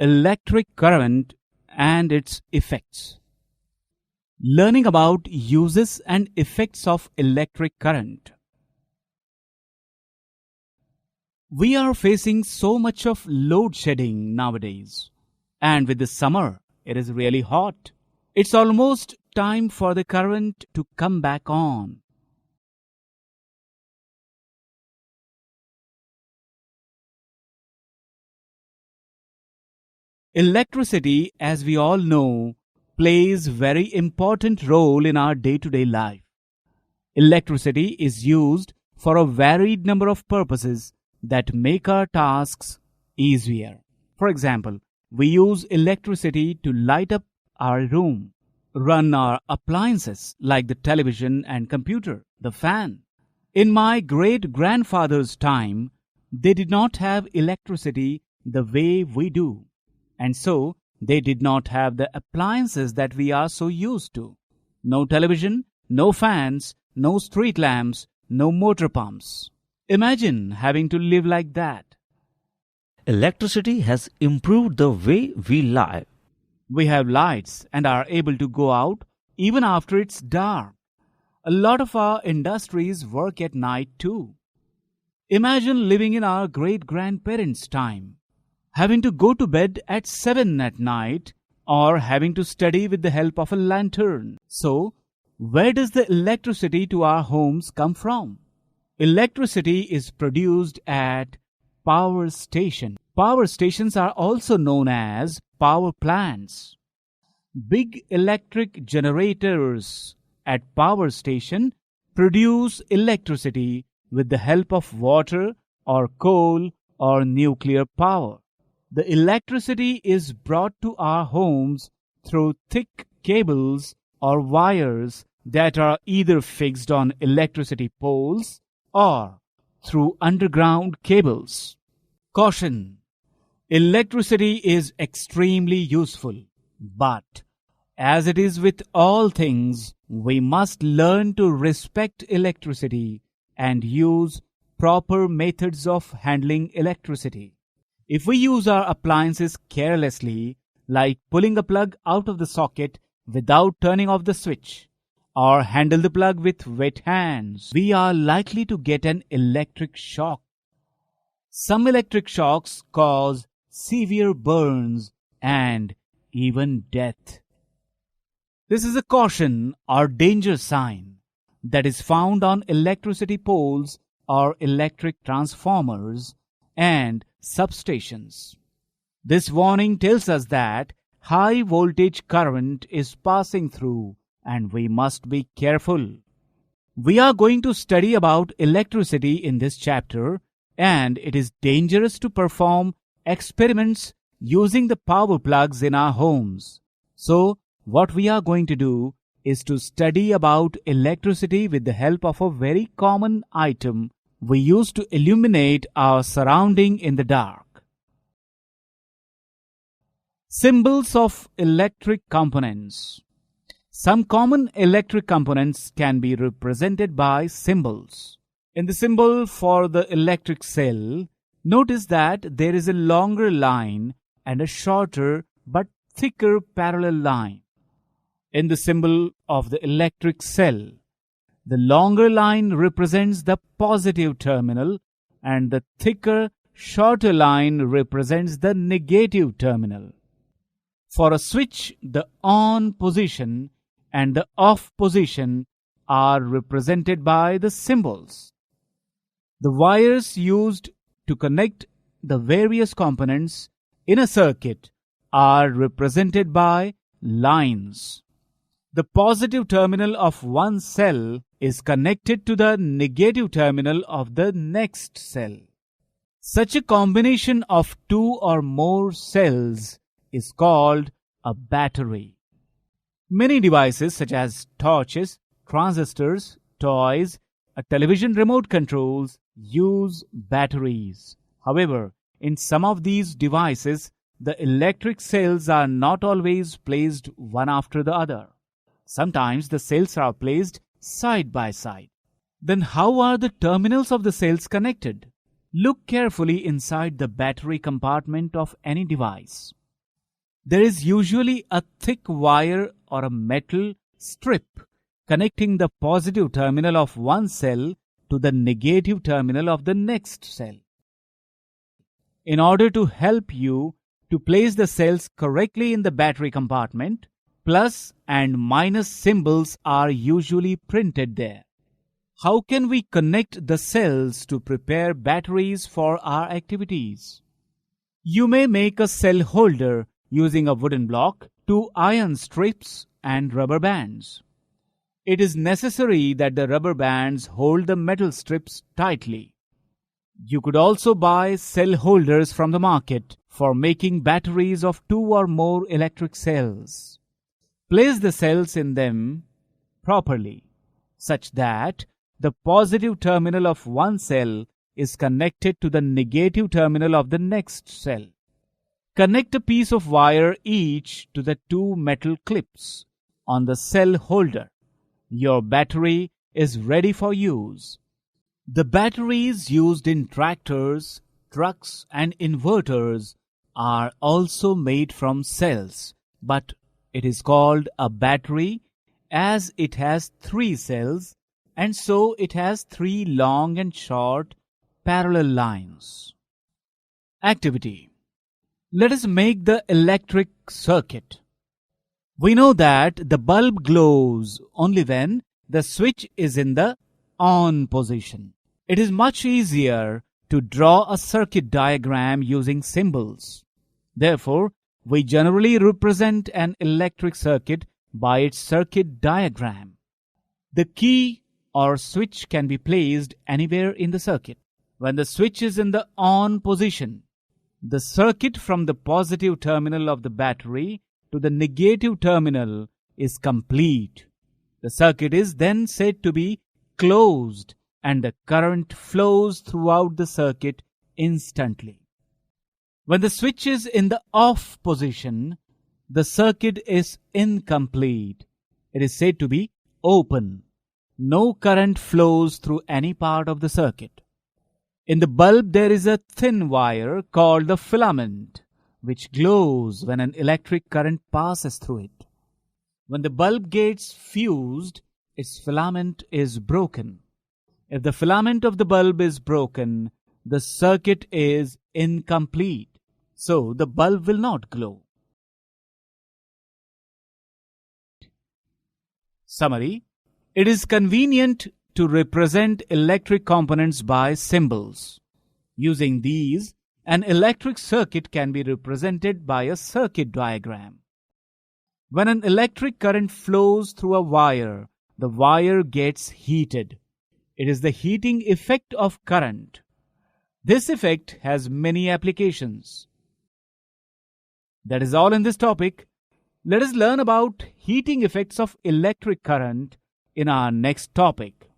electric current and its effects. Learning about uses and effects of electric current. We are facing so much of load shedding nowadays, and with the summer, it is really hot. It's almost time for the current to come back on. Electricity, as we all know, plays very important role in our day-to-day life. Electricity is used for a varied number of purposes that make our tasks easier. For example, we use electricity to light up our room, run our appliances like the television and computer, the fan. In my great-grandfather's time, they did not have electricity the way we do, and so they did not have the appliances that we are so used to. No television, no fans, no street lamps, no motor pumps. Imagine having to live like that. Electricity has improved the way we live. We have lights and are able to go out even after it's dark. A lot of our industries work at night too. Imagine living in our great-grandparents' time, having to go to bed at 7 at night or having to study with the help of a lantern. So, where does the electricity to our homes come from? Electricity is produced at power station. Power stations are also known as power plants. Big electric generators at power station produce electricity with the help of water or coal or nuclear power. The electricity is brought to our homes through thick cables or wires that are either fixed on electricity poles or through underground cables. Caution: electricity is extremely useful, but as it is with all things, we must learn to respect electricity and use proper methods of handling electricity. If we use our appliances carelessly, like pulling a plug out of the socket without turning off the switch, or handle the plug with wet hands, we are likely to get an electric shock. Some electric shocks cause severe burns and even death. This is a caution or danger sign that is found on electricity poles or electric transformers and substations. This warning tells us that high voltage current is passing through and we must be careful. We are going to study about electricity in this chapter, and it is dangerous to perform experiments using the power plugs in our homes. So, what we are going to do is to study about electricity with the help of a very common item we use to illuminate our surrounding in the dark. Symbols of electric components. Some common electric components can be represented by symbols. In the symbol for the electric cell, notice that there is a longer line and a shorter but thicker parallel line. In the symbol of the electric cell, the longer line represents the positive terminal and the thicker, shorter line represents the negative terminal. For a switch, the on position and the off position are represented by the symbols. The wires used to connect the various components in a circuit are represented by lines. The positive terminal of one cell is connected to the negative terminal of the next cell. Such a combination of two or more cells is called a battery. Many devices such as torches, transistors, toys, a television remote controls use batteries. However, in some of these devices, the electric cells are not always placed one after the other. Sometimes the cells are placed side by side. Then how are the terminals of the cells connected? Look carefully inside the battery compartment of any device. There is usually a thick wire or a metal strip connecting the positive terminal of one cell to the negative terminal of the next cell. In order to help you to place the cells correctly in the battery compartment, plus and minus symbols are usually printed there. How can we connect the cells to prepare batteries for our activities? You may make a cell holder using a wooden block, 2 iron strips and rubber bands. It is necessary that the rubber bands hold the metal strips tightly. You could also buy cell holders from the market for making batteries of 2 or more electric cells. Place the cells in them properly, such that the positive terminal of one cell is connected to the negative terminal of the next cell. Connect a piece of wire each to the 2 metal clips on the cell holder. Your battery is ready for use. The batteries used in tractors, trucks, and inverters are also made from cells, but it is called a battery as it has 3 cells, and so it has 3 long and short parallel lines. Activity. Let us make the electric circuit. We know that the bulb glows only when the switch is in the on position. It is much easier to draw a circuit diagram using symbols. Therefore, we generally represent an electric circuit by its circuit diagram. The key or switch can be placed anywhere in the circuit. When the switch is in the on position, the circuit from the positive terminal of the battery to the negative terminal is complete. The circuit is then said to be closed and the current flows throughout the circuit instantly. When the switch is in the off position, the circuit is incomplete. It is said to be open. No current flows through any part of the circuit. In the bulb there is a thin wire called the filament, which glows when an electric current passes through it. When the bulb gets fused, its filament is broken. If the filament of the bulb is broken, the circuit is incomplete, so the bulb will not glow. Summary. It is convenient to represent electric components by symbols. Using these, an electric circuit can be represented by a circuit diagram. When an electric current flows through a wire, the wire gets heated. It is the heating effect of current. This effect has many applications. That is all in this topic. Let us learn about heating effects of electric current in our next topic.